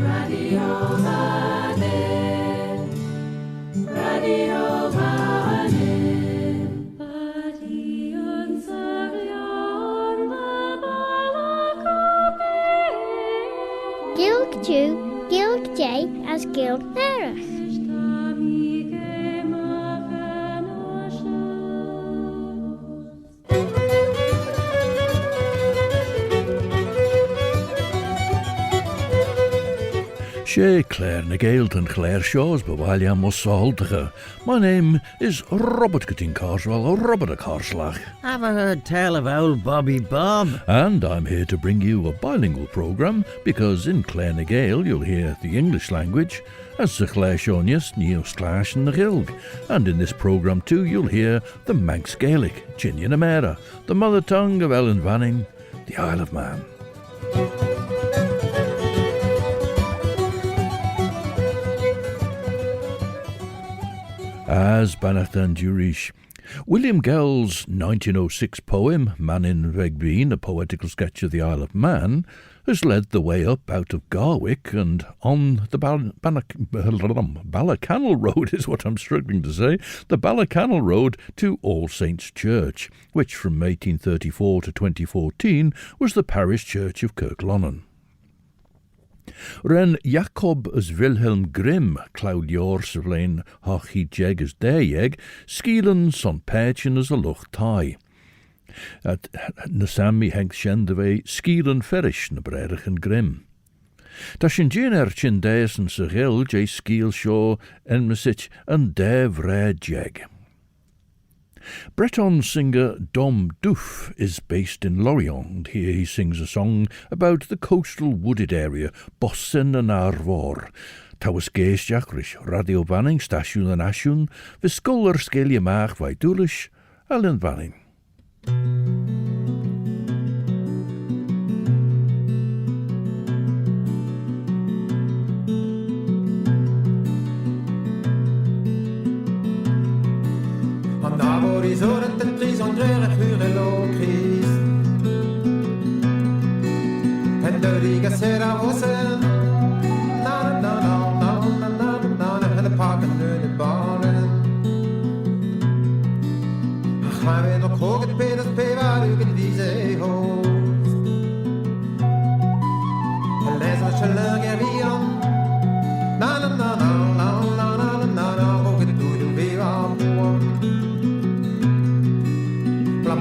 Radio Mannin, Radio Mannin, Badi on Savion Babalakabe. Gilg Jew, Gilg J as Gilg Nerach. She Claare na Gael and Claare shows Bawalia Mosaldacha. My name is Robert Getting Carswell, or Robert a Carslach. Have I heard tell of old Bobby Bob? And I'm here to bring you a bilingual programme, because in Claare na Gael you'll hear the English language, as the Claare Shonius, Neos Clash and the Gilg. And in this programme too you'll hear the Manx Gaelic, Chinian Amera, the mother tongue of Ellen Vanning, the Isle of Man. As Bannacht Jurish. William Gell's 1906 poem, Mannin Veg Veen, a poetical sketch of the Isle of Man, has led the way up out of Garwick and on the Ballacannel Road is what I'm struggling to say, the Ballacannel Road to All Saints Church, which from 1834 to 2014 was the parish church of Kirk Lonan. Ren Jacob as Wilhelm Grimm, Claudior Savlain Hachi Jeg as Deyeg, Skielen son Perchin as a Loch Tai. At Nasami Henk Shendave, Skielen Ferish na Brerich and Grimm. Tashin Jiner Chin Deis and Sagil, J Skiel Shaw, Enmesich and Devre Jeg. Breton singer Dom Doof is based in Lorient, and here he sings a song about the coastal wooded area, Bossen and Arvor. Tawas geest Jachrish, Radio Vanning, Station and Ashun, Viscoller Skelia Maag Vaidulish, Ellen Vanning. Horizon den pris en grønne fure lågkris. En dødiga ser av ossen. Na henne pakken nøde barnen. Ach, maar we nog hoog het peders pevar ugen vise host. En lees ons je lang er vian. Hoog het doe je weer aan boom.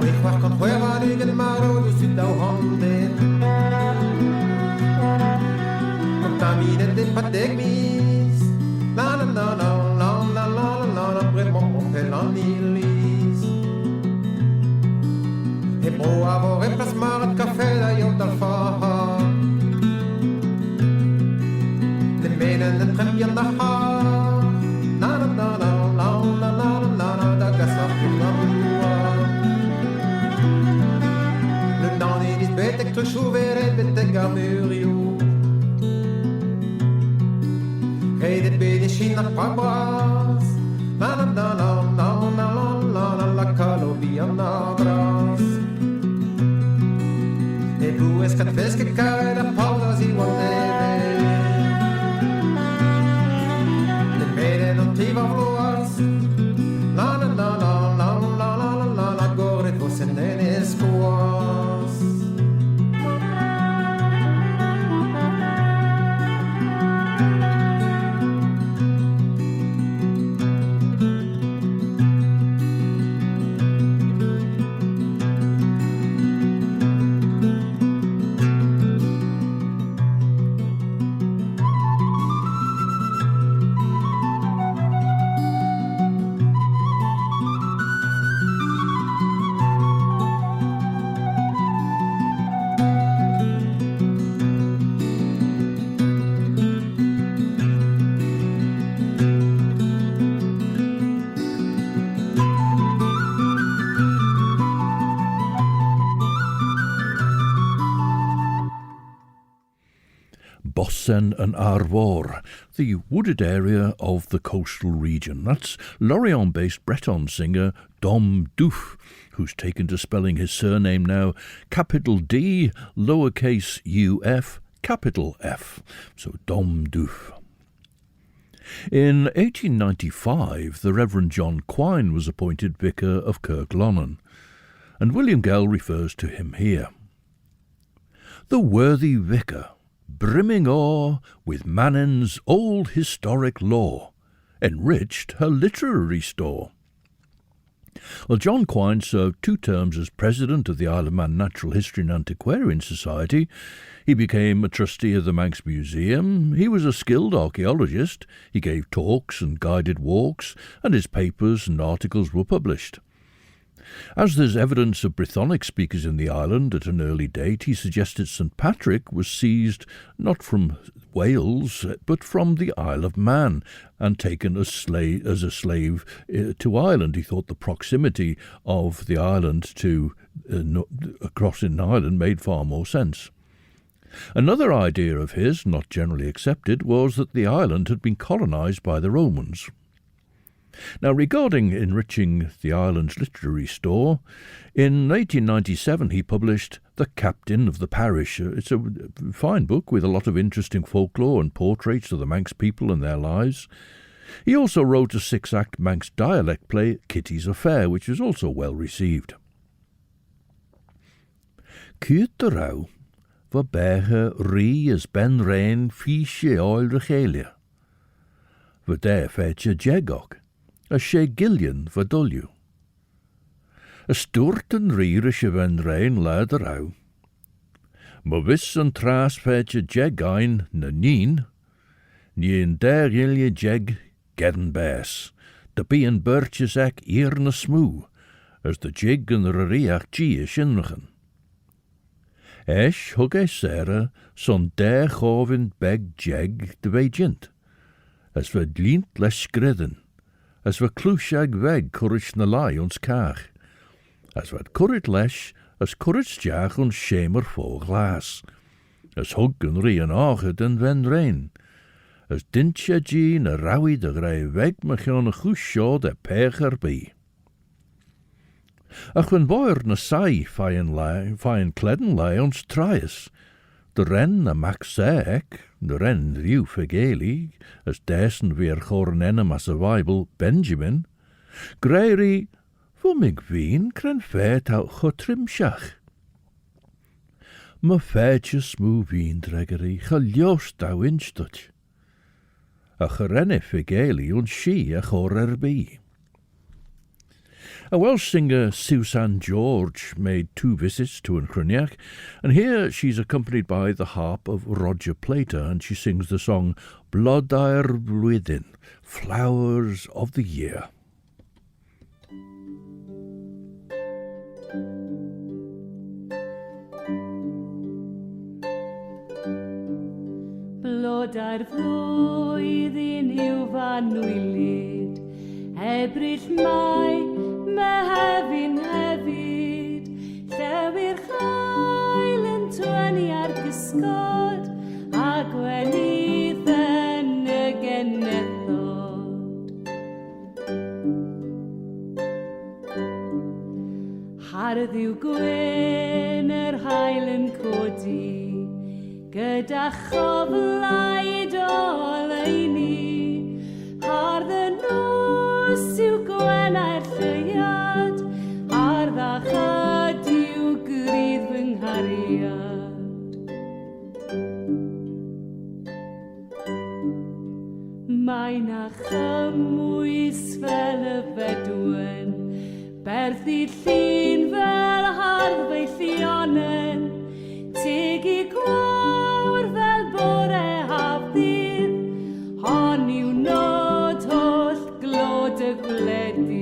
Ik wacht kan hueva liggen maar du zit au handen. Contamine de pategmis. La vraiment pelanilis. E beau avoir un plasmar de café la yot al fa. De menen de trempien da ha. Da gasa betek te chouveret betek amurio. Hey de bede china pabras. La calobia nabras. E bu es cat ves que cae la pausa si whatever. De bede non ti va vloas. La gore vos en escoas. Bossen and Arvor, the wooded area of the coastal region. That's Lorient-based Breton singer Dom Doof, who's taken to spelling his surname now capital D, lowercase uf, capital F, so Dom Doof. In 1895, the Reverend John Quine was appointed vicar of Kirk Lonan, and William Gell refers to him here. The worthy vicar, brimming o'er with Mannin's old historic lore, enriched her literary store. Well, John Quine served 2 terms as president of the Isle of Man Natural History and Antiquarian Society. He became a trustee of the Manx Museum. He was a skilled archaeologist. He gave talks and guided walks, and his papers and articles were published. As there's evidence of Brythonic speakers in the island at an early date, he suggested St. Patrick was seized not from Wales, but from the Isle of Man, and taken as a slave to Ireland. He thought the proximity of the island to across in Ireland made far more sense. Another idea of his, not generally accepted, was that the island had been colonised by the Romans. Now, regarding enriching the island's literary store, in 1897 he published The Captain of the Parish. It's a fine book with a lot of interesting folklore and portraits of the Manx people and their lives. He also wrote a 6-act Manx dialect play, Kitty's Affair, which was also well received. Cwt the raw, va behe ri as ben rain fishe oil rechelia. Va der fetche jegog. A sé gillian vadolju. A stort an rirish van rein lad rau. Ma vis an tras fetche jeg ein na nien, nien der gilje jeg gedden bes, de be an birches ek eer na smoo, as de jig an rariach gie shinrichen. Esh hug Sarah son der chovin beg jeg de vejint, as ved lient les skredden, as we clúiseag weg courage na lai ons cach, as wat currit lesh, as courage jaach ons shamer fo glas, as hug an ri an áge den ven rein, as dintje gi na rawi de grei weg mach an a chúsio de pecher bi. Ach when boer na sai fein kledden lai ons trias, de ren na max ek, de ren riw fegeli, as desen weer choren enem as a Bible Benjamin, greiri, vo mig veen kren fet out chotrimshach. Ma fetje smoo veen dreggery, geljost dou instut. A gerenne fegeli ons she a chorer bi. A Welsh singer, Susan George, made 2 visits to Enchroniac, and here she's accompanied by the harp of Roger Plater, and she sings the song Blodair Blwyddyn, Flowers of the Year. Blodair flwyddyn yw fan wylid, Ebryd mai, Mehefin hefyd, llewyr chael yn twyni ar gysgod, a gwenithen y genethod. Hardd yw gwyn yr hael yn codi, gyda choflaid o leini, hardd y nos yw gwenau'r lleiad, ar ddachad yw grydd fy nghariad. Mae na chymwys fel y fedwen, berthi llun fel hardd fe'i llionen, tegu gwawr fel bore hafddydd, hon yw nod holl glod y gwledydd.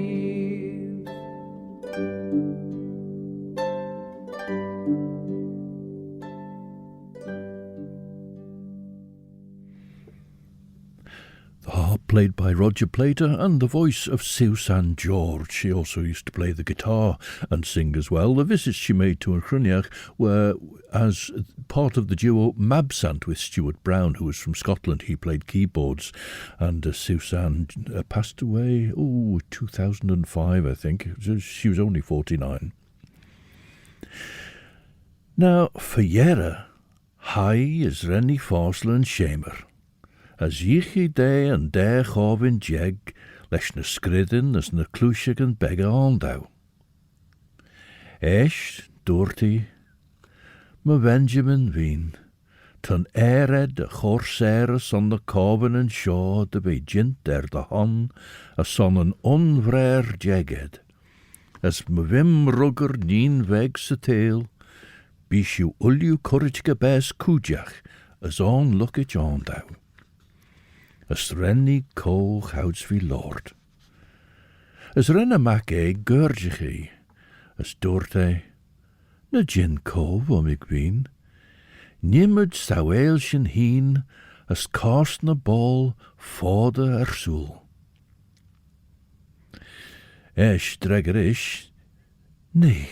The harp played by Roger Plater and the voice of Susan George. She also used to play the guitar and sing as well. The visits she made to Enchroniac were as part of the duo Mabsant with Stuart Brown, who was from Scotland. He played keyboards, and Susan passed away, 2005, I think. She was only 49. Now, Fiera, Hai is renny fossil and shamer. As yichi day and day chovin jeg, lesh na skridden as na clúisig and bega ondau. Esh, Dorty, ma Benjamin Veen, tun ered a chorseres on the coven and shaw de be jint de hon, a son an onvrer jeged. As ma vim rugger neen veg sa tail, bish you ullu courage bes kujach, as on lookage ondau. As renny co houds vi lord. As renna mac gurgichi, as Dorty, na gin co womig veen, nimmud saweelsjen heen, as cast na ball fode soel. Esh dregerish, nee,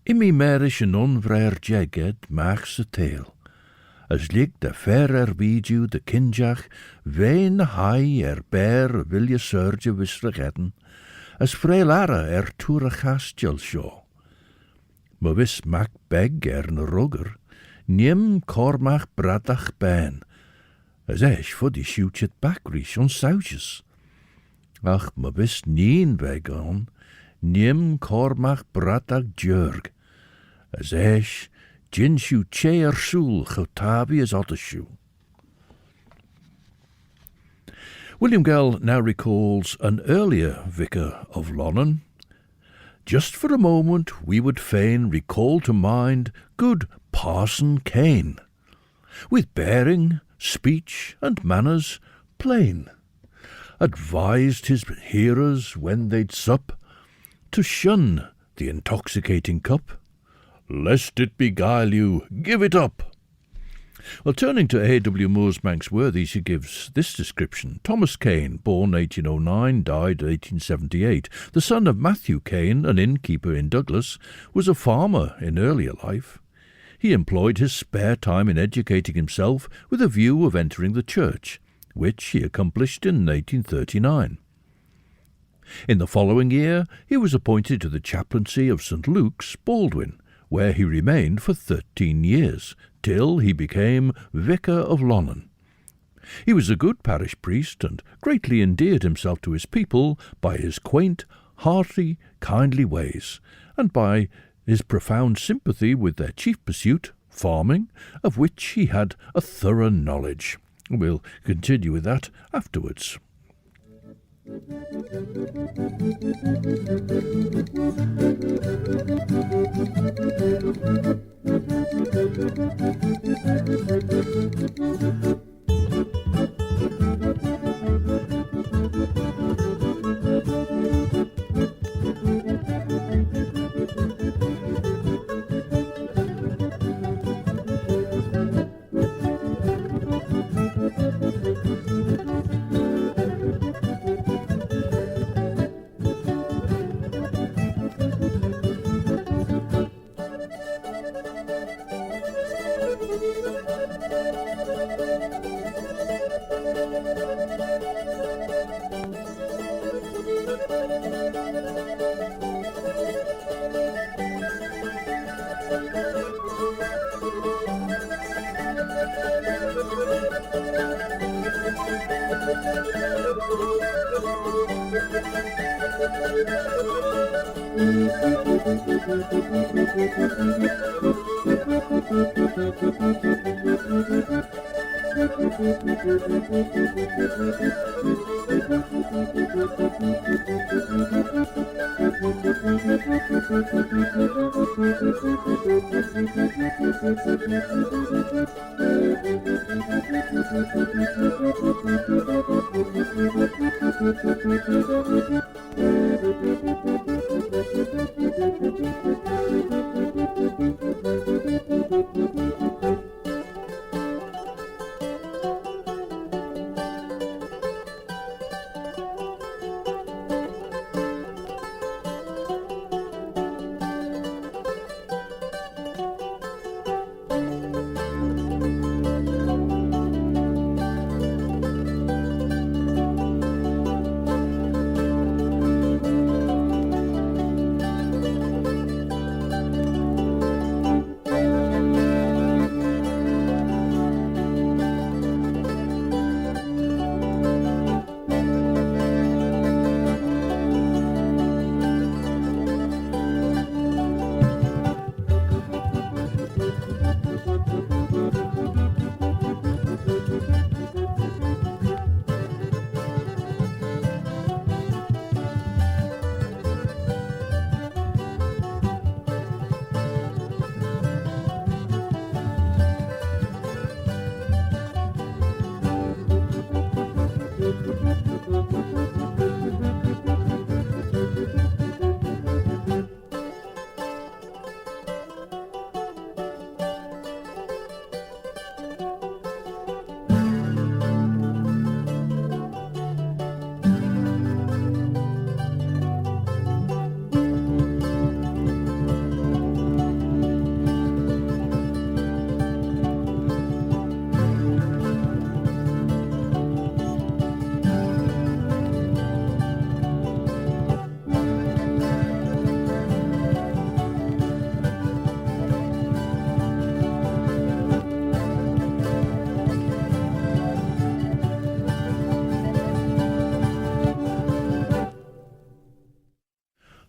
imi merish an onvrair jeged machs a tail, as lig de fair biju de kinjach, vein high bear vilja surge wisregetten, as frail ara toer chastjel shaw. Ma wis mac beg na rugger, niem cormach bradach ben, as esh for die shootjet backrish on souches. Ach, ma wis nien weg on, niem cormach bradach jurg, as esh gin shoe chair soul chotabi as otter shoe. William Gell now recalls an earlier vicar of Lonan. Just for a moment we would fain recall to mind good Parson Cain, with bearing, speech, and manners plain, advised his hearers when they'd sup to shun the intoxicating cup, lest it beguile you, give it up. Well, turning to A.W. Moore's Manx Worthies, he gives this description. Thomas Cain, born 1809, died 1878, the son of Matthew Cain, an innkeeper in Douglas, was a farmer in earlier life. He employed his spare time in educating himself with a view of entering the church, which he accomplished in 1839. In the following year, he was appointed to the chaplaincy of St. Luke's, Baldwin, where he remained for 13 years, till he became Vicar of Lonan. He was a good parish priest and greatly endeared himself to his people by his quaint, hearty, kindly ways, and by his profound sympathy with their chief pursuit, farming, of which he had a thorough knowledge. We'll continue with that afterwards.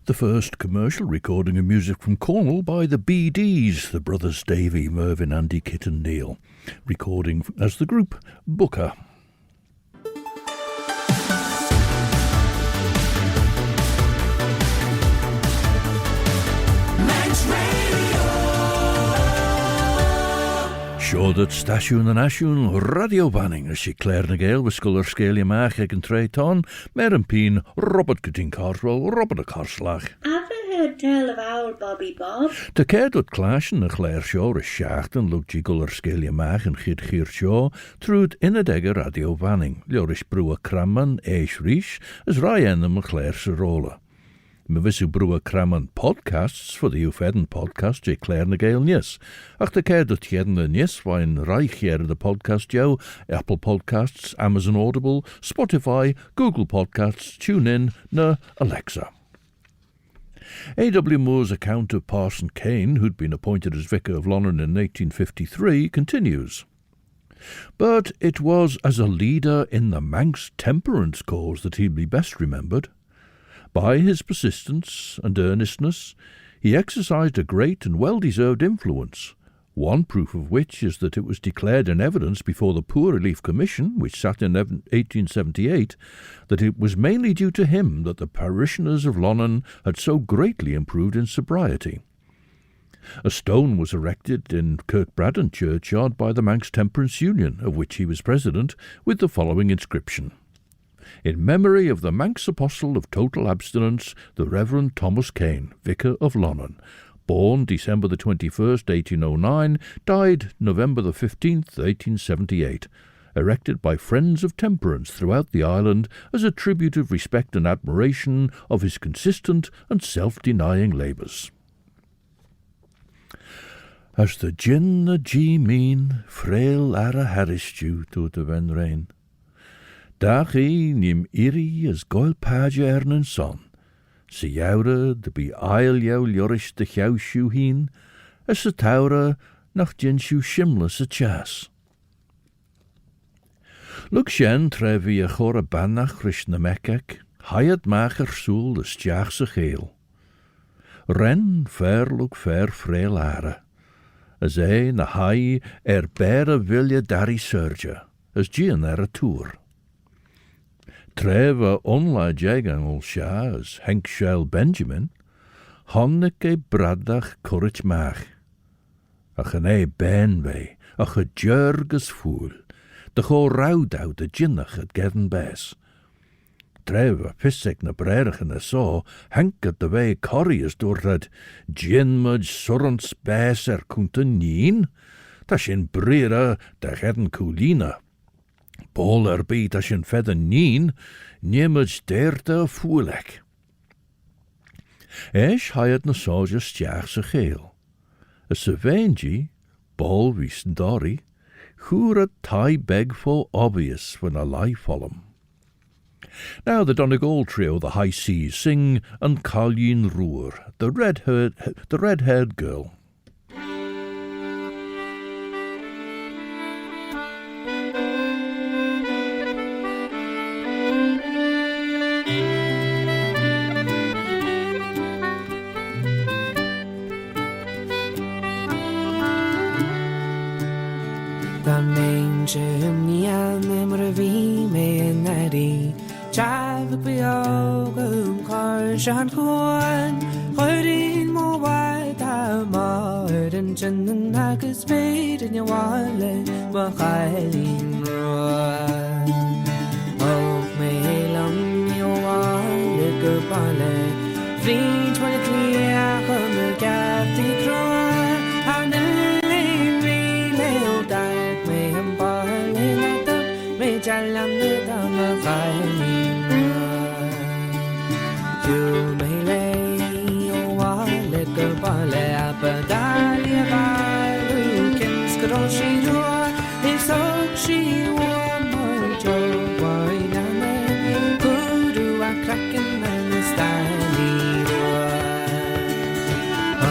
The first commercial recording of music from Cornwall by the BDs, the brothers Davy, Mervyn, Andy, Kit and Neil, recording as the group Booker. Sure that Stasiwn and Asiwn radio banning as she Claare na Gael with Sculler Scalia Mach ag an Treyton, Mer Peen, Robert Gutting Carswell, Robert a Carslach. Have you heard tell of owl Bobby Bob? De Cair dot Clashen na Claare Shaw is Shachten, Luke Guller Scalia Mach and Chid Chir Shaw, through Inadega radio banning, Lorish Brewer Cramman, Eish Rish, as Ryan and McClare Sarola. Me visu brewer Cramman podcasts for the Ufedden podcast je Claare na Gael nies. Ach de Cair dot jeden na nies wain reich de podcast jou, Apple Podcasts, Amazon Audible, Spotify, Google Podcasts, TuneIn, na Alexa. A.W. Moore's account of Parson Kane, who'd been appointed as Vicar of Lonan in 1853, continues. But it was as a leader in the Manx temperance cause that he'd be best remembered. By his persistence and earnestness, he exercised a great and well-deserved influence, one proof of which is that it was declared in evidence before the Poor Relief Commission, which sat in 1878, that it was mainly due to him that the parishioners of Lonan had so greatly improved in sobriety. A stone was erected in Kirkbraden churchyard by the Manx Temperance Union, of which he was president, with the following inscription. In memory of the Manx Apostle of Total Abstinence, the Reverend Thomas Kane, Vicar of Lonan, born December the 21st, 1809, died November the 15th, 1878, erected by friends of temperance throughout the island as a tribute of respect and admiration of his consistent and self-denying labours. As the gin na G mean, frail ara harris dew to the ven rain. Dag nim iri as goil paja ernen son, se joure de be ail jou ljorish de jou shoe heen, as se taure nach gin shoe shimless a chas. Look shen trevi a chore bannach rish na mekek, hayat macher soel as jachse geel. Ren fair look fair frail are, as na hai bere vilja dari surge, as gin a tour. Treva onla jegangol sha as Henk Shell Benjamin, honneke bradach courage mach. Ach an ben we, ach a jurgus fool, de go roudou de jinnach at gedden bes. Treva pissek na brerach na so, Henk at de way corriers door dat gin mudge surrants bes kunta nien, tas in brera de gedden coolina. Bol beat as in fedder nien, niemals derde foelek. Esh hired na soldier stjach se geel. A sevenji, bol wies dory, a tie beg for obvious when a lie follow. Now the Donegal trio, the High Seas, sing and Colleen Roer, the red-haired girl. The manger nian emrevi me enadi Chavik biogum karshan kuan Hoidin mo waita maiden chen nakas bait in your wallet Mahailin roa Oh me lam your wallet gopale Veen 23 come the gatti croa Jalan netama kaini You may lay your wallet go pale apadalia balu kins kadoshi dua It's all she won my job by nane Kudu a kraken and a styli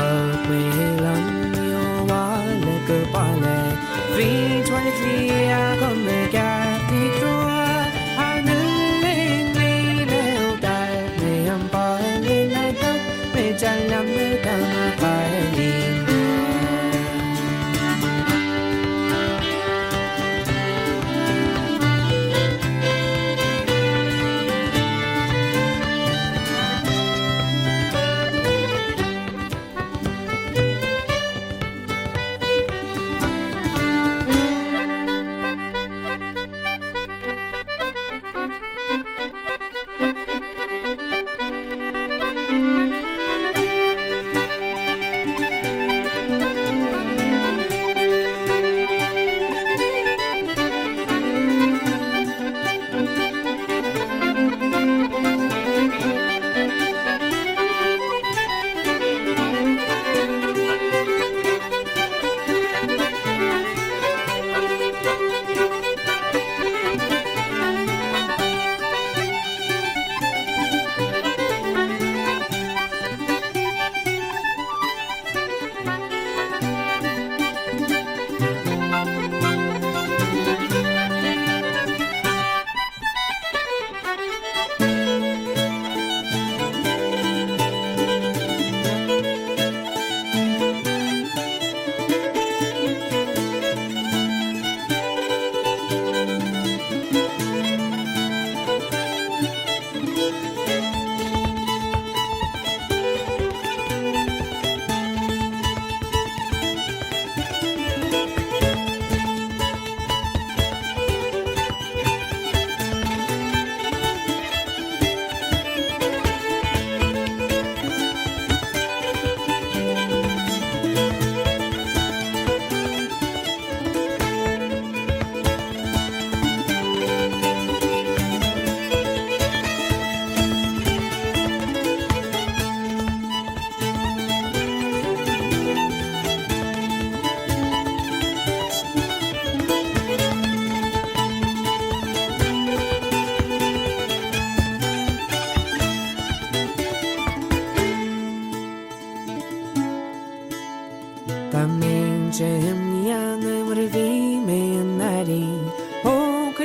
Up me long your wallet go pale 323 I come again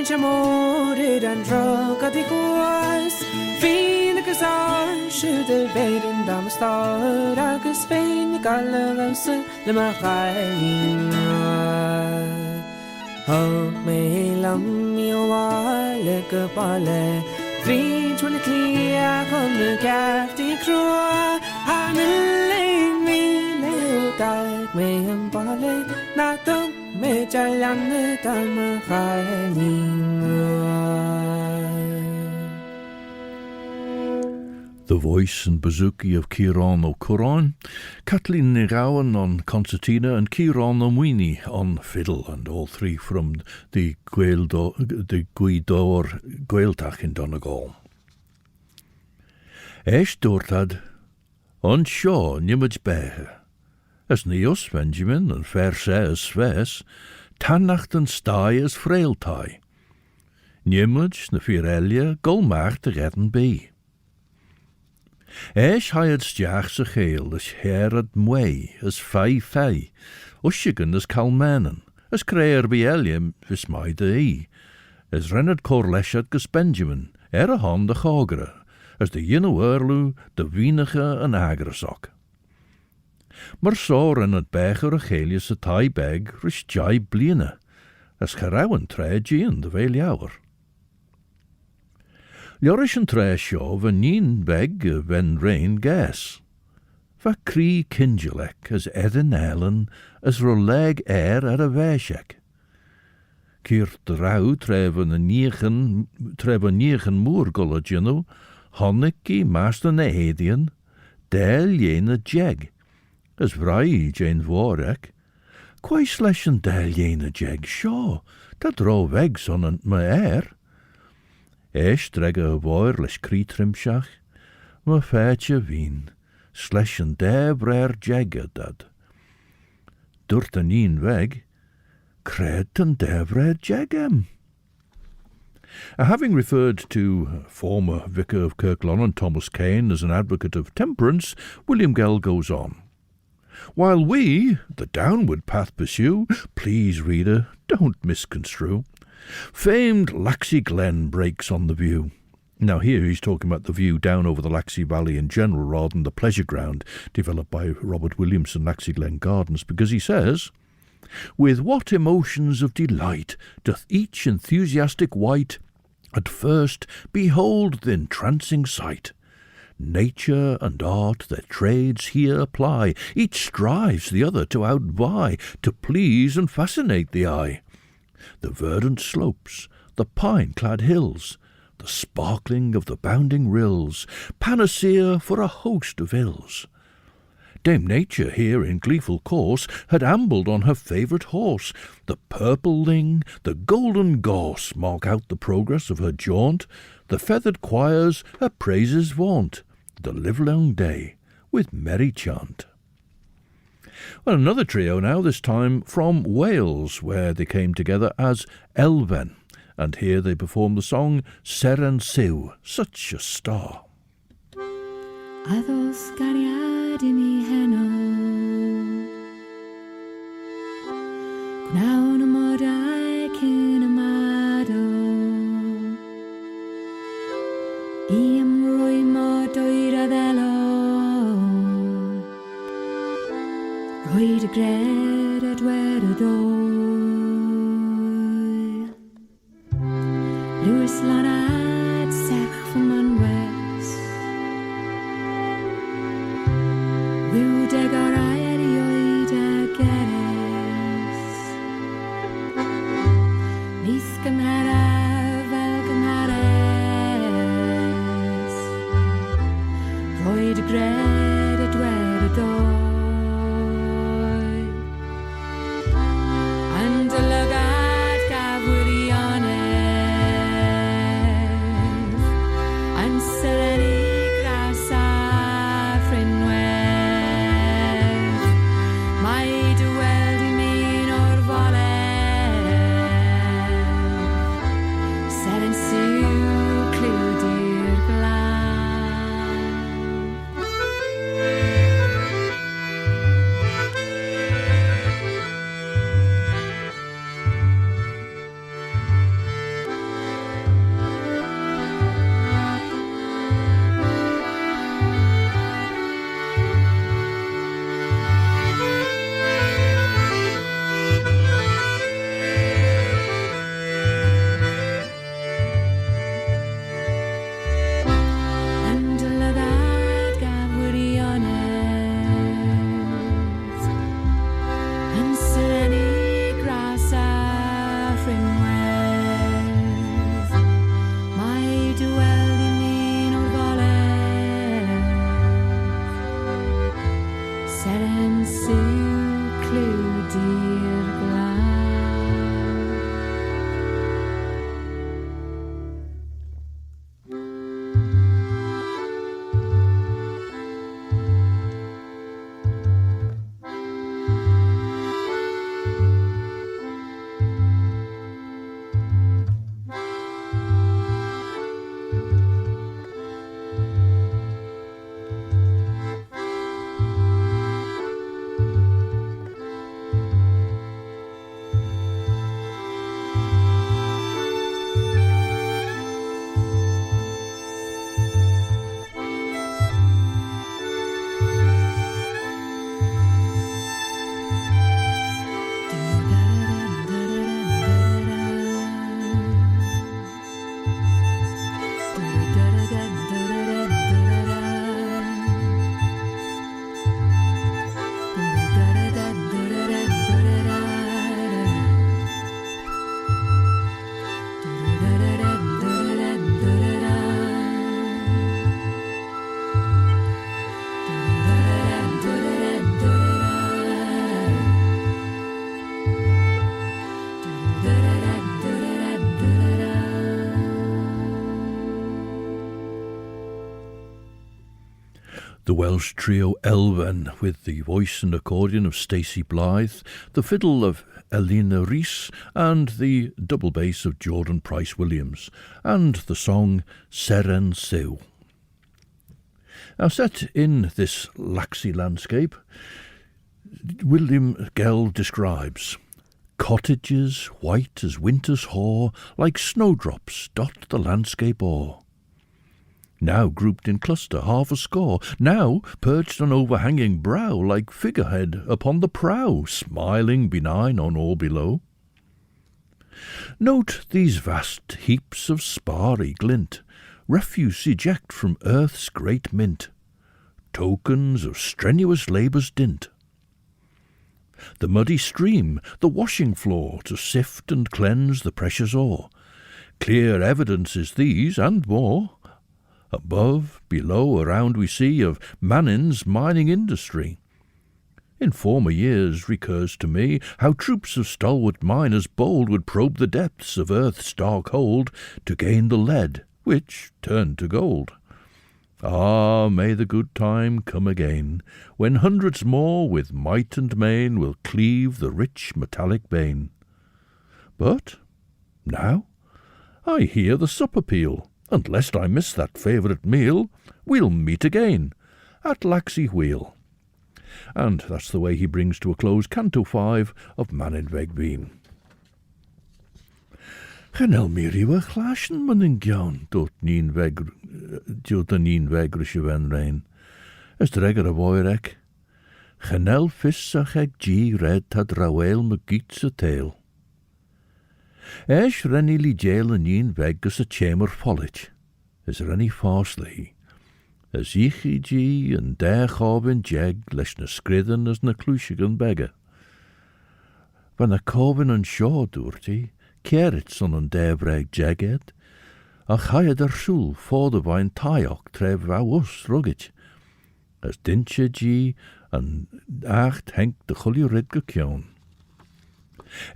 Ofyn siamorid and drog at the course. Fi'n y gysar, sydd y beid yn dam y star. Agus fein y gael y sy'n le mae chael i'n Hog me lam i o wale gybale. Fi trwy'n y clia con y gaft i crwa. Han y lein mi leo daig me yn bale. Na dom me jailan y dam y chael The voice and bouzouki of Ciaran O'Curran, Kathleen Nigawan on concertina and Ciaran O'Mwini on fiddle, and all three from the Gaeldor Gaeltach in Donegal. Esh dortad, on shaw nimage behe, as Neos Benjamin and fair as Sves, tannacht and sty as frail tie. Nimage na firelia golmacht de redden be. Eis hired stiach sa Gael as herad mwei, as fei, ushigan as Calmanan, as Claare bielium vis maide as renad corleshad gus Benjamin, a hon de chogre, as de yinnowerlu, de wienige en agrasok. Maar so renad becher a Gaelius a tai beg, ris jai bliene, as gerauen treagien de veljauwer. Jorish an tre seo van nien beg ven rain gas. Va cree kingelek as Edin Allen as roleg air at a veshek. Kiert drau treven a niegen moer gullagino, honniki master na edian, del jene jeg. As vrij jane vorek. Quai slesh an del jene jeg seo, dat dro vegs on an ma air. Eis drega a voir leis critrimshach, ma Veg Veen, slesh an debrer jegga dad. Durt an een weg, cred an debrer jeggem. Having referred to former Vicar of Kirk Lonan, Thomas Kane, as an advocate of temperance, William Gell goes on. While we the downward path pursue, please, reader, don't misconstrue. Famed Laxey Glen breaks on the view. Now here he's talking about the view down over the Laxey Valley in general rather than the pleasure ground developed by Robert Williamson Laxey Glen Gardens, because he says, with what emotions of delight doth each enthusiastic wight at first behold the entrancing sight. Nature and art their trades here apply, each strives the other to outvie, to please and fascinate the eye. The verdant slopes, the pine-clad hills, the sparkling of the bounding rills, panacea for a host of ills. Dame Nature here in gleeful course had ambled on her favourite horse. The purple ling, the golden gorse mark out the progress of her jaunt. The feathered choirs her praises vaunt, the livelong day with merry chant. Well, another trio now, this time from Wales, where they came together as Elfen, and here they perform the song Seren Siw, such a star. Ados gariad I mi heno Gnawn y modau cyn y mado I ymrwy mod o'r addelo Roed y gred a dwer y doi Lewis lanad sech fy man wes Wyw deg o'r air I oed a geres Nis gymhara fel gymhares Roed y gred a dwer y doi And y lygad gaf wiriones The Welsh trio Elfen, with the voice and accordion of Stacey Blythe, the fiddle of Elena Rees, and the double bass of Jordan Price Williams, and the song Seren Sew. Now, set in this Laxey landscape, William Gell describes cottages white as winter's hoar, like snowdrops dot the landscape o'er. Now grouped in cluster half a score, now perched on overhanging brow, like figurehead upon the prow, smiling benign on all below. Note these vast heaps of sparry glint, refuse eject from earth's great mint, tokens of strenuous labour's dint. The muddy stream, the washing floor, to sift and cleanse the precious ore. Clear evidences these, and more. Above, below, around we see of Mannin's mining industry. In former years recurs to me how troops of stalwart miners bold would probe the depths of earth's dark hold to gain the lead, which turned to gold. Ah, may the good time come again, when hundreds more with might and main will cleave the rich metallic vein. But now I hear the supper peal, and lest I miss that favourite meal, we'll meet again at Laxey Wheel. And that's the way he brings to a close Canto 5 of Mannin Veg Veen. Chanel miriwa chlaschen Mannin Gell, dot nien veg rische rein. Es dreger a voirek. Chanel fissach eg G red had rawel me gietse tail. Esh renny li jail en nien veg as a chamber follich. Is renny farsly. As ichi G en der chobin jeg lesh na skridden as na kluishigan begge. Van a cobin en shaw doorty, Kerit son an devreg jeged, ach haie der soel for de wijn taiok trev us rugged, as dintje G an acht henk de chully rid gekjon.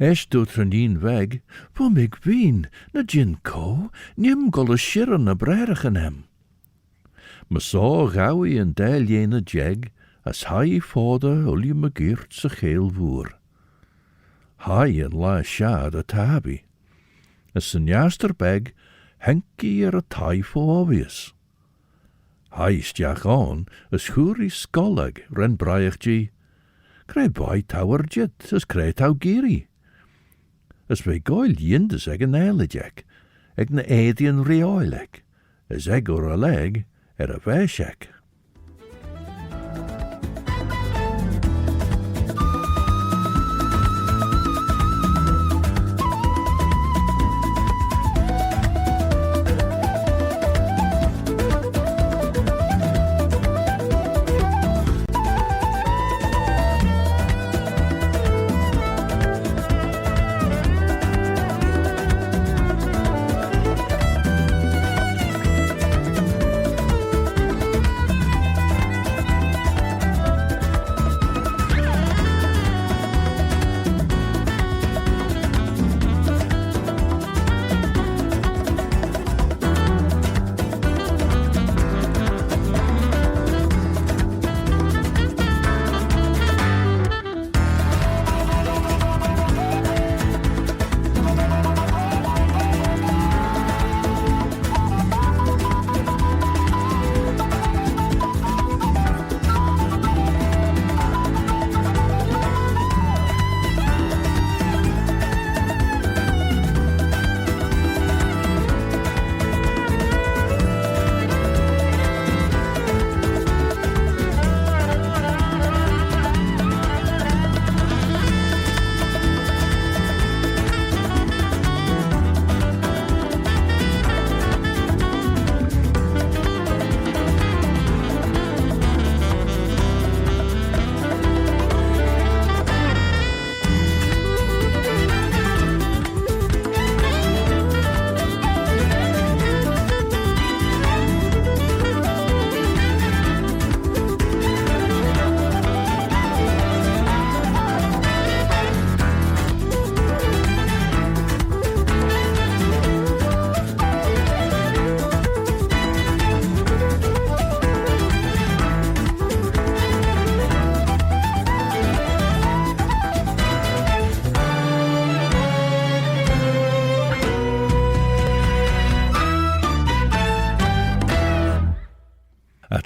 Esh doet renien weg, voor mig wien, na gin co, nim golle shirren na brerigen hem. Me saw gaui en del jene jeg, as haie forde ulje me geert se geel voer. Hai en la shad a tabi. As sen jaster beg, henkie a taifo obvious. Hai stiach on, as huri skolleg ren braiach G. Kre bai tower jit, as kre tau giri. As ve goil yindes eg an eilijek, eg na edian rioilek, as eg or a leg, a veshek.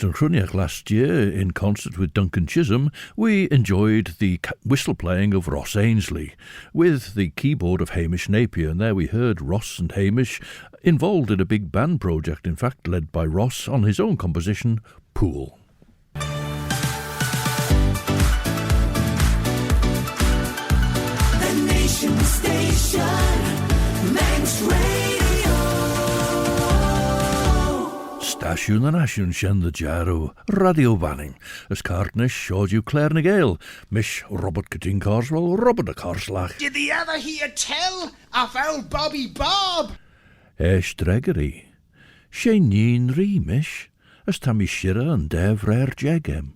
At Cruniach last year, in concert with Duncan Chisholm, we enjoyed the whistle playing of Ross Ainsley, with the keyboard of Hamish Napier, and there we heard Ross and Hamish involved in a big band project, in fact led by Ross on his own composition, Pool. The Nation Station, Manx Radio. Stasiwn yn asiwn sien the Jarrow, Radio Banning, as Cartnish showed you Claare na Gael, Mish Robert Catin Carswell, Robert a Carslach. Did the ever hear tell of old Bobby Bob? Esh Dregery. She neen ri, Mish, as Tammy Shira and Dev Rare Jegem,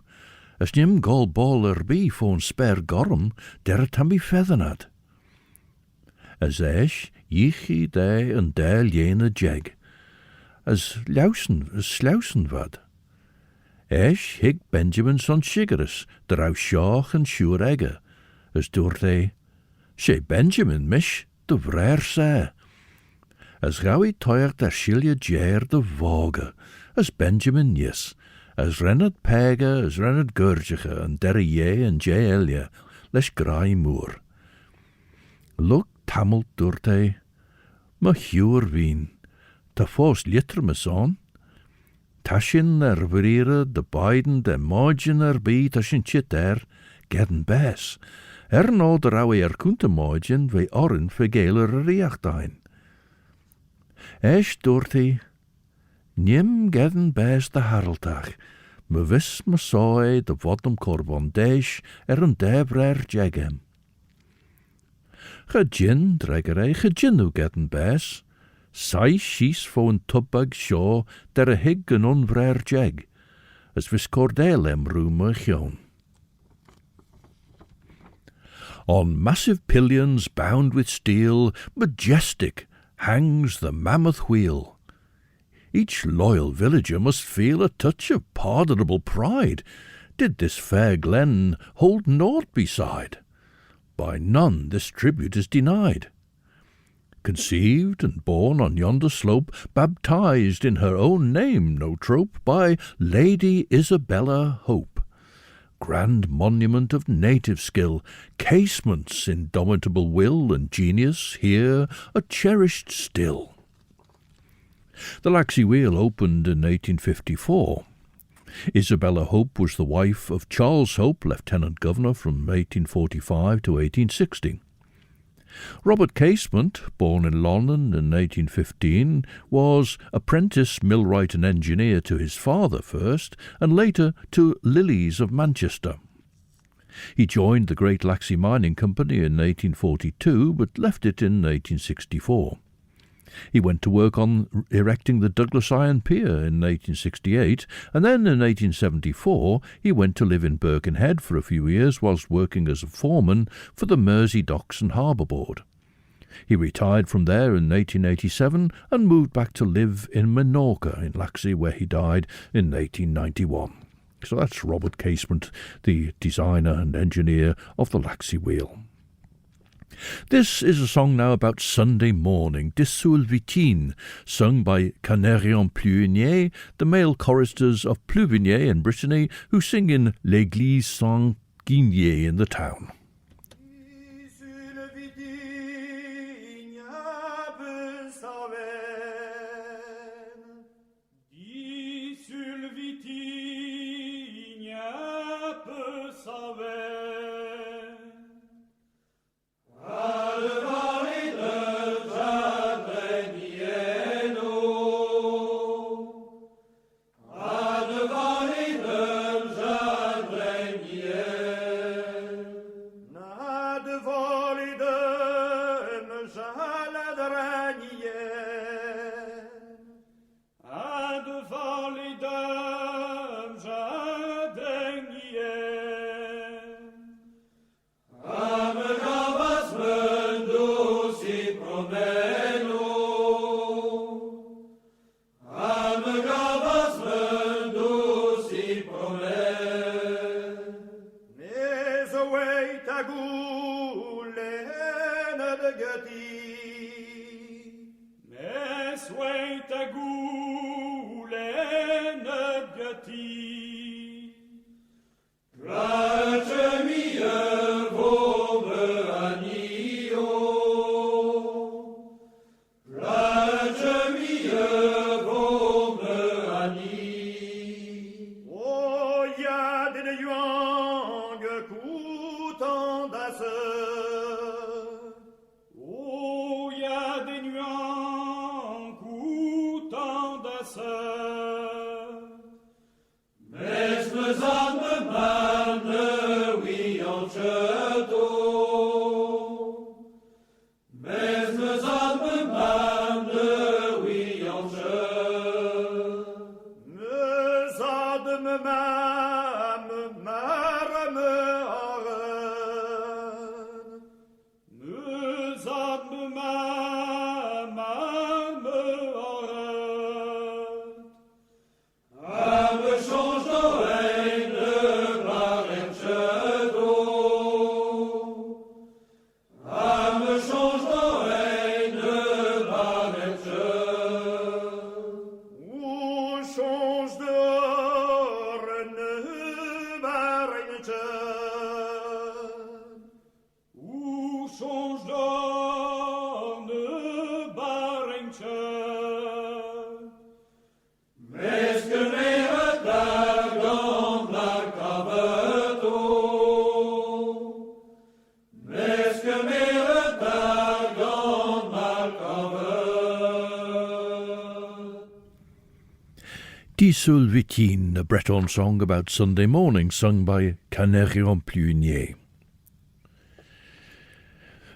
as Nim Gol Ball be phone spare Gorham, der Tammy Feathernet. As Esh, Yichi de and Del Jena Jeg. As Slausen vad. Esh hig Benjamin son Shigaris, der au Shach and Sure Egger, as Durte. She Benjamin, Mish, de Vrare say. As Gawi toiert der Shilja Jair de Voge, as Benjamin yes, as Renard Pega, as Renard Gurgiche, and Derry Ye and J. Elia, les Grai Moor. Look Tamil Durte, ma Huur Veen, ta fos litter me son. Tashin vrire de Biden de Mojen be tashin chit gedden bes. No der awe kunte Mojen ve orin vergeler riachtain. Esh Dorthy, nim gedden bes de hareltag, me wis me soe de vodum corbondesh een debrer jegem. Gejin dregerij gejinu gedden bes, sai shies fo'n tubbag shaw der a hig an unvrer jeg, as vis cordelem rume gion. On massive pillions bound with steel, majestic, hangs the mammoth wheel. Each loyal villager must feel a touch of pardonable pride, did this fair glen hold naught beside. By none this tribute is denied. Conceived and born on yonder slope, baptized in her own name, no trope, by Lady Isabella Hope. Grand monument of native skill, casements indomitable will and genius here are cherished still. The Laxey Wheel opened in 1854. Isabella Hope was the wife of Charles Hope, Lieutenant Governor from 1845 to 1860. Robert Casement, born in London in 1815, was apprentice millwright and engineer to his father first, and later to Lillies of Manchester. He joined the Great Laxey Mining Company in 1842, but left it in 1864. He went to work on erecting the Douglas Iron Pier in 1868, and then in 1874 he went to live in Birkenhead for a few years whilst working as a foreman for the Mersey Docks and Harbour Board. He retired from there in 1887 and moved back to live in Minorca in Laxey, where he died in 1891. So that's Robert Casement, the designer and engineer of the Laxey Wheel. This is a song now about Sunday morning, Dissul Vitin, sung by Canarion Pluvigné, the male choristers of Pluvigné in Brittany, who sing in l'Église Saint-Guigné in the town. Sulvitin, a Breton song about Sunday morning, sung by Canerion Plunier.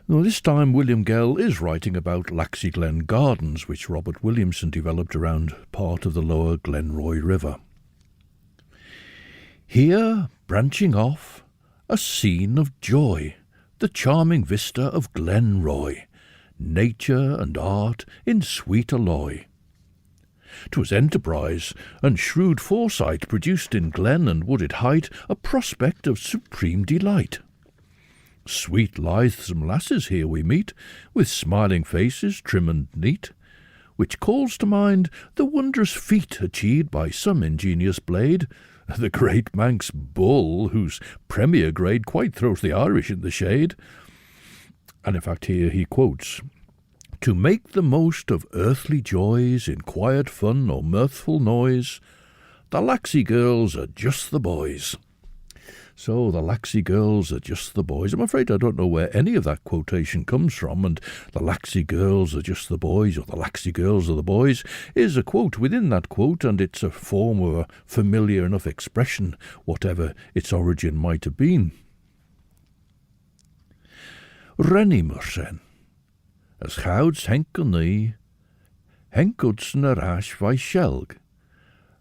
Now, this time William Gell is writing about Laxey Glen Gardens, which Robert Williamson developed around part of the lower Glenroy River. Here, branching off, a scene of joy, the charming vista of Glenroy, nature and art in sweet alloy. 'Twas enterprise and shrewd foresight produced in glen and wooded height a prospect of supreme delight. Sweet lithesome lasses here we meet, with smiling faces trim and neat, which calls to mind the wondrous feat achieved by some ingenious blade, the great Manx bull, whose premier grade quite throws the Irish in the shade. And in fact here he quotes, "To make the most of earthly joys in quiet fun or mirthful noise, the Laxey girls are just the boys." So the Laxey girls are just the boys. I'm afraid I don't know where any of that quotation comes from, and the Laxey girls are just the boys, or the Laxey girls are the boys, is a quote within that quote, and it's a form of a familiar enough expression, whatever its origin might have been. Rennie Mursen. As gouds henk on nie, henk odsen ash vai shelg,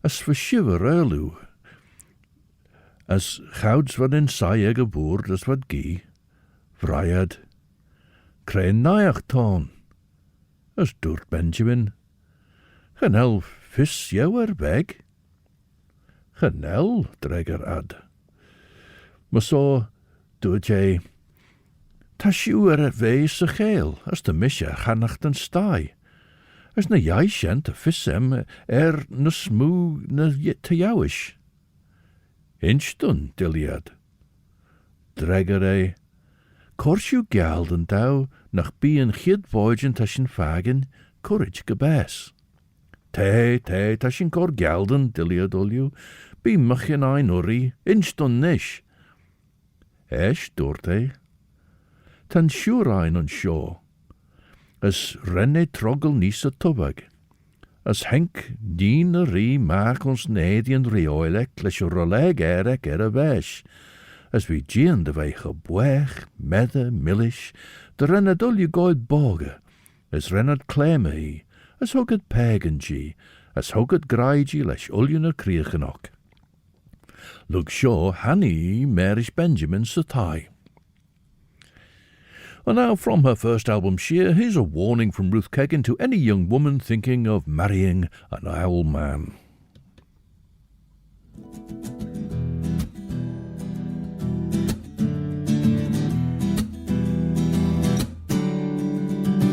as verschiver erlu, as gouds wat in saie geboord as wat gie, vrijad, krein naach toon, as doort Benjamin, genel vis jou beg, genel dreger ad. Maar so doet jy, ta siŵr vees y Gael, as de misja chanach den stai. As na jaishent a fissem na smw na te jawish. Instun, diliad. Dreger korsiw Gael den daw, nach bien chyd voidjen tashin fagen, courage gebes. Te tashin cor Gael den, diliad olju, bi machjen ein uri, instun nish. Esh doort tan siŵr ein on sio, as renne trogel nys a tubag, as henk dyn y ri maag ons nedian rioelec leis o roleg erec a vesh, as vi gian de vei gebwech, medde, millish, de renne dulju goid boge, as rennad Claare as hugad pagan as hugad graigi leis uljun a kriechenok. Lug sio hanny Marish Benjamin sa tai. And now, from her first album, Sheer, here's a warning from Ruth Keggin to any young woman thinking of marrying an owl man.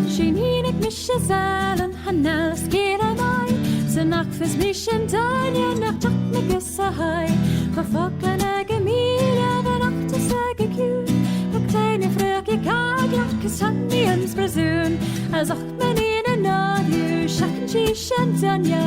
Sin hínig mis se zelen, han nels kér an ai, san Nach fys mis yn dania nach jac na gysa hai Go foglan ag emilia van achtas ag y cwn Ac tein I ffrwg I caglach cys hanni yn sbrysoon As och men in yn nadiw Siac yn gis yn dania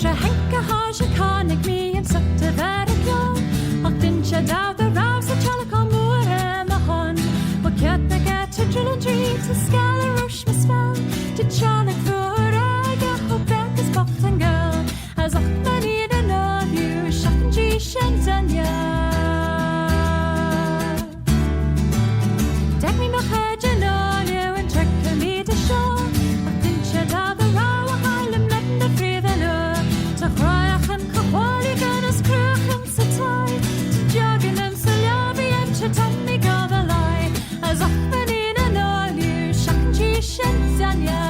Tra henka har sig canig mi yn sytte ver y glon Och din siad daw the raws a chalak o mŵr em a hon Og kjøt na get to drill and dream To scala rush my spell To chalak for ega Og bek is bocht and girl As och men in yn nadiw Siac yn gis yn dania Deg mi noch hedge yn olio yn trick mi dy sio Ac dyn siad a the raw a hael ymled na ffrydd yn Ta chroiach yn cychwali gan ysgrwch yn sytai Ta jogyn yn syliofi yn chytan mi gael y lai As och men in yn olio Siac yn gis yn dania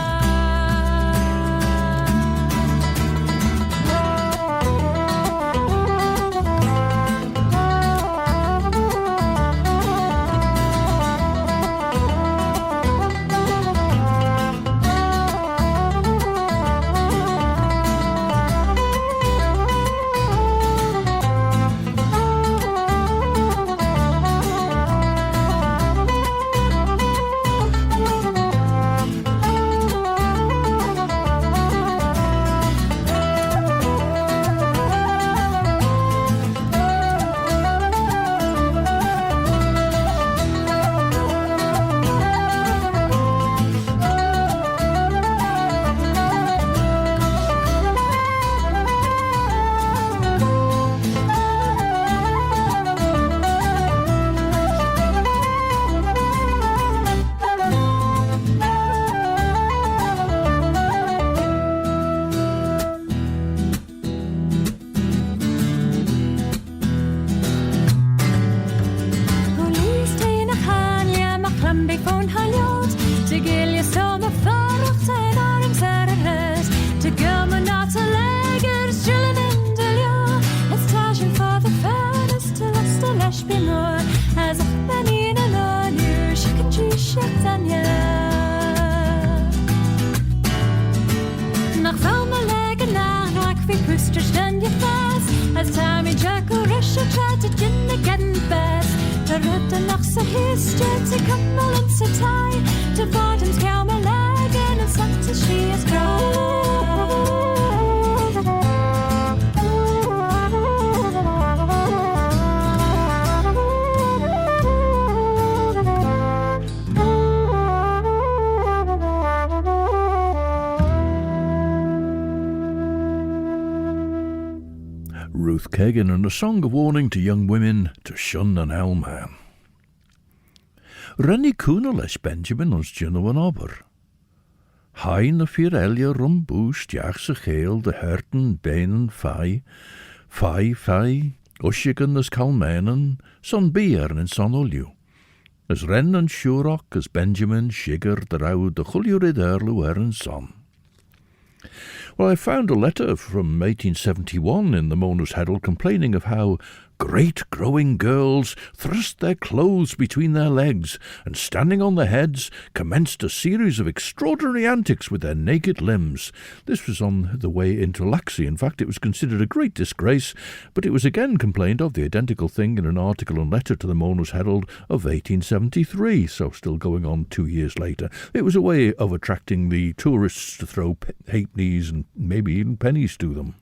Ruth Kagan and a song of warning to young women to shun an owl man. Rennie Cúna leis Benjamin ons Juno an ober. Hain a fyr elia rum bús diach sa Gael de herten benen fai, ushigan as calmanen, son beer in son oliu. As ren and shurok as Benjamin shiger de rau de chuliurid erlu en son. Well, I found a letter from 1871 in the Mourners' Herald complaining of how great growing girls thrust their clothes between their legs and, standing on their heads, commenced a series of extraordinary antics with their naked limbs. This was on the way into Laxey. In fact, it was considered a great disgrace, but it was again complained of, the identical thing, in an article and letter to the Mourners' Herald of 1873, so still going on 2 years later. It was a way of attracting the tourists to throw halfpennies and maybe even pennies to them.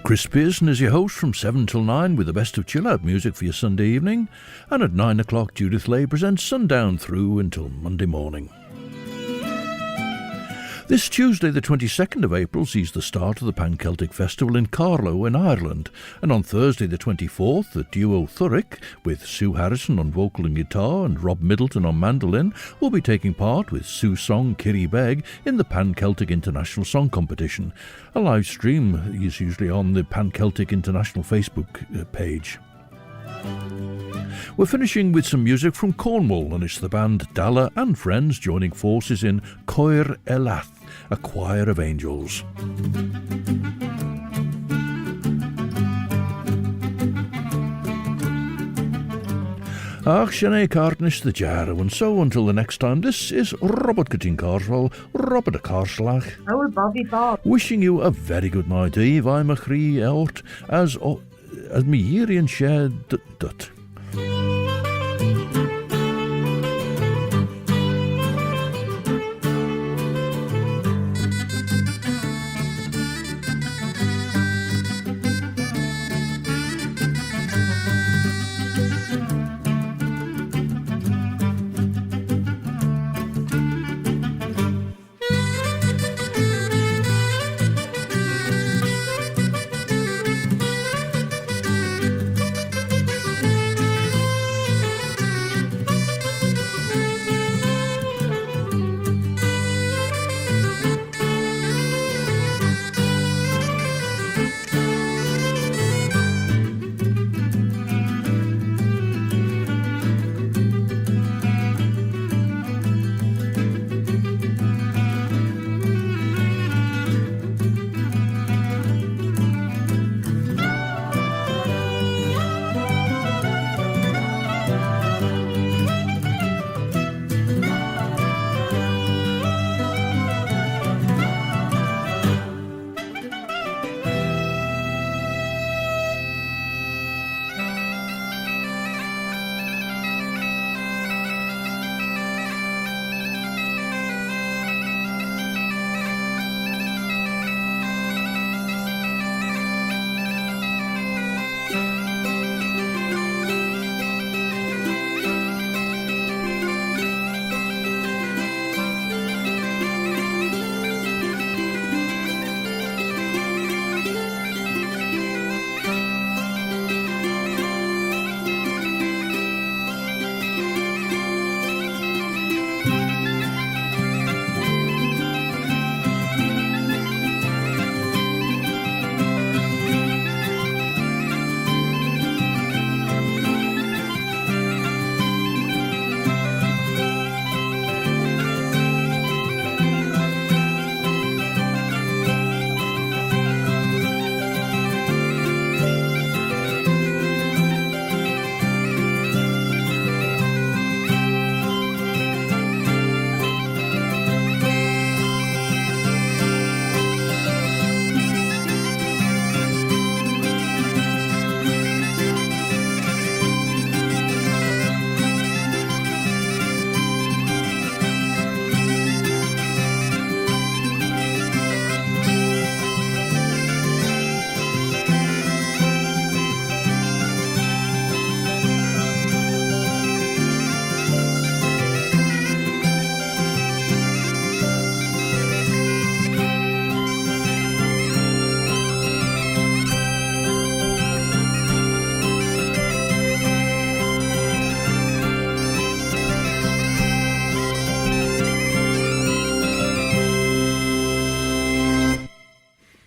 Chris Pearson is your host from 7 till 9 with the best of chill-out music for your Sunday evening, and at 9 o'clock Judith Lay presents Sundown through until Monday morning. This Tuesday, the 22nd of April, sees the start of the Pan-Celtic Festival in Carlow in Ireland, and on Thursday the 24th, the duo Thurrick, with Sue Harrison on vocal and guitar and Rob Middleton on mandolin, will be taking part with Sue Song Kirry Begg in the Pan-Celtic International Song Competition. A live stream is usually on the Pan-Celtic International Facebook page. We're finishing with some music from Cornwall, and it's the band Dalla and Friends joining forces in Coir Elath, a choir of angels. Ach, Sinead Cartnish the Jarrow, and so until the next time, this is Robert Cutting Carswell, Robert a Carslach, Old Bobby Bob. wishing you a very good night, Eve. I'm a chree out as me year and shed dut.